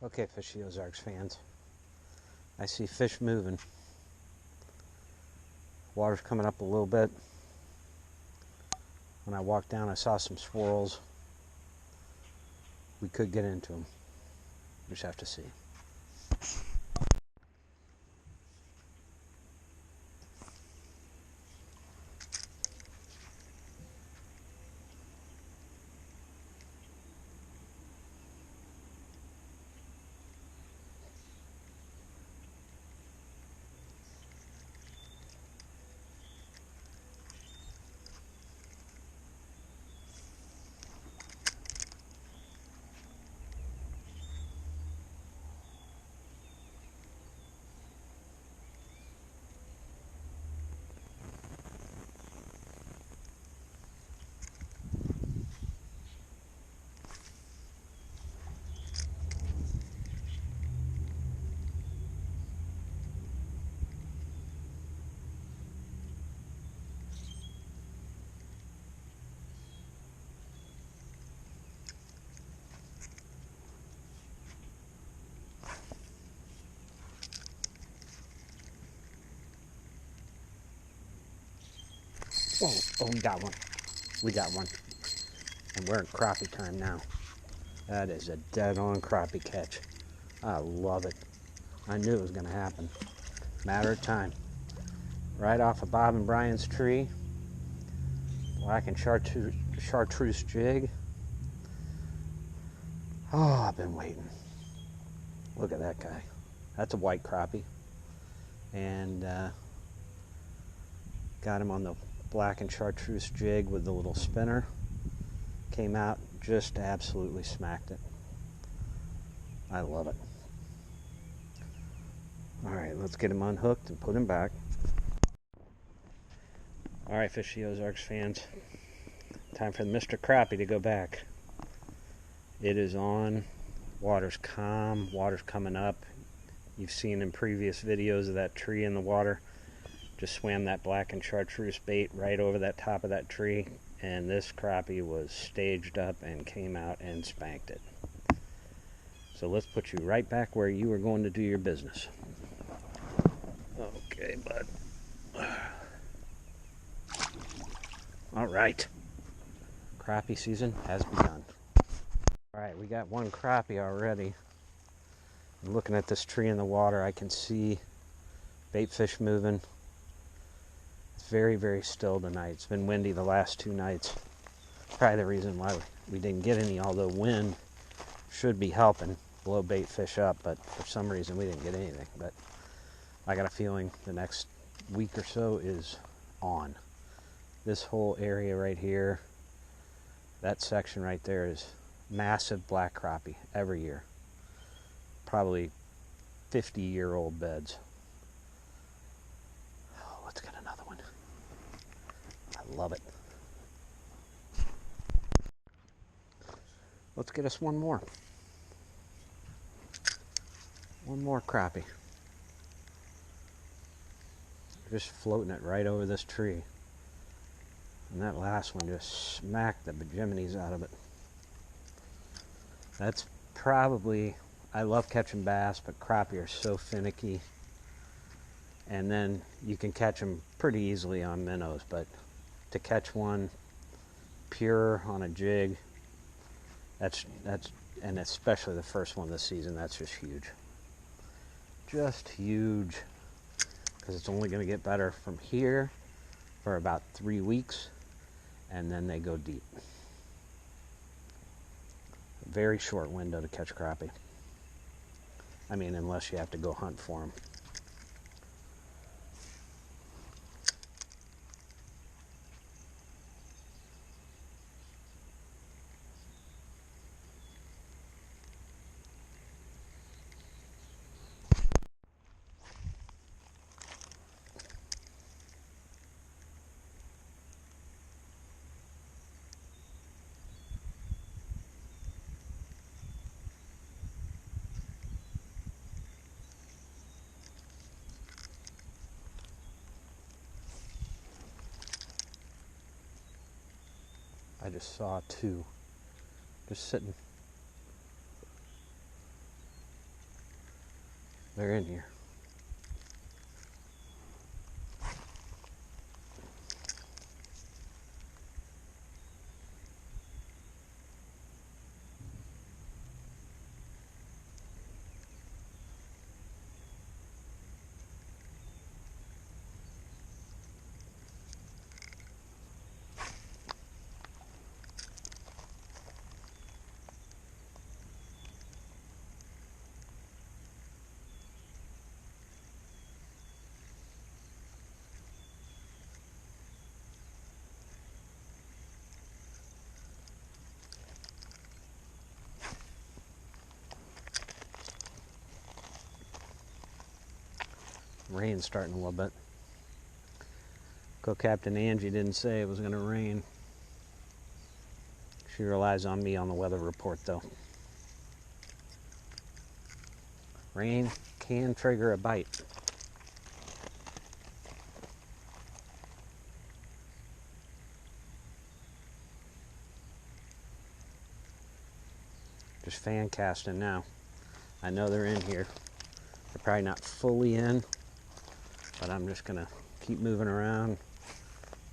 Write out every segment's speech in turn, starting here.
Okay, Fishy Ozarks fans, I see fish moving. Water's coming up a little bit. When I walked down, I saw some swirls. We could get into them. We just have to see. Oh, we got one. We got one. And we're in crappie time now. That is a dead-on crappie catch. I love it. I knew it was going to happen. Matter of time. Right off of Bob and Brian's tree. Black and chartreuse jig. Oh, I've been waiting. Look at that guy. That's a white crappie. And got him on the black and chartreuse jig with the little spinner. Came out, just absolutely smacked it. I love it. All right, let's get him unhooked and put him back. All right, Fishy Ozarks fans, time for the Mr. Crappie to go back. It is on. Water's calm. Water's coming up. You've seen in previous videos of that tree in the water. Just swam that black and chartreuse bait right over that top of that tree, and this crappie was staged up and came out and spanked it. So let's put you right back where you were going to do your business. Okay, bud. All right. Crappie season has begun. All right, we got one crappie already. I'm looking at this tree in the water. I can see bait fish moving. It's very, very still tonight. It's been windy the last 2 nights. Probably the reason why we didn't get any, although wind should be helping blow bait fish up, but for some reason we didn't get anything. But I got a feeling the next week or so is on. This whole area right here, that section right there is massive black crappie every year. Probably 50-year-old beds. Oh, let's get another one. I love it. Let's get us one more. One more crappie. Just floating it right over this tree. And that last one just smacked the bejiminies out of it. That's probably, I love catching bass, but crappie are so finicky. And then you can catch them pretty easily on minnows, but to catch one pure on a jig, that's and especially the first one this season, that's just huge. Just huge. Because it's only going to get better from here for about 3 weeks, and then they go deep. Very short window to catch crappie. I mean, unless you have to go hunt for them. I just saw 2 just sitting. They're in here. Rain's starting a little bit. Co-Captain Angie didn't say it was going to rain. She relies on me on the weather report, though. Rain can trigger a bite. Just fan casting now. I know they're in here. They're probably not fully in, but I'm just gonna keep moving around.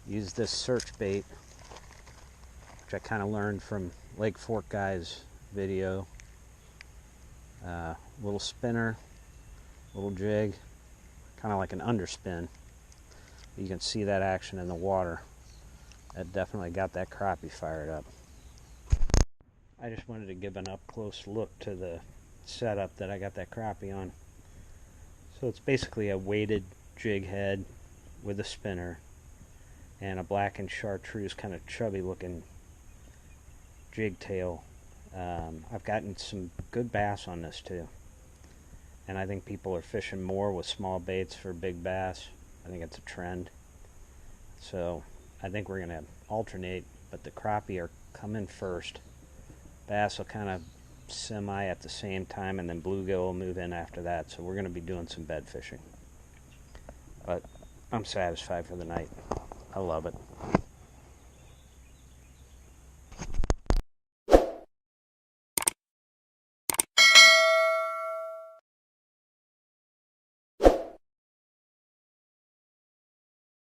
Use this search bait, which I kind of learned from Lake Fork Guy's video. Little spinner, little jig, kind of like an underspin. You can see that action in the water. That definitely got that crappie fired up. I just wanted to give an up-close look to the setup that I got that crappie on. So it's basically a weighted jig head with a spinner and a blackened chartreuse, kind of chubby looking jig tail. I've gotten some good bass on this too, and I think people are fishing more with small baits for big bass. I think it's a trend, so I think we're gonna alternate, but the crappie are coming first. Bass will kind of semi at the same time, and then bluegill will move in after that. So we're going to be doing some bed fishing, but I'm satisfied for the night. I love it.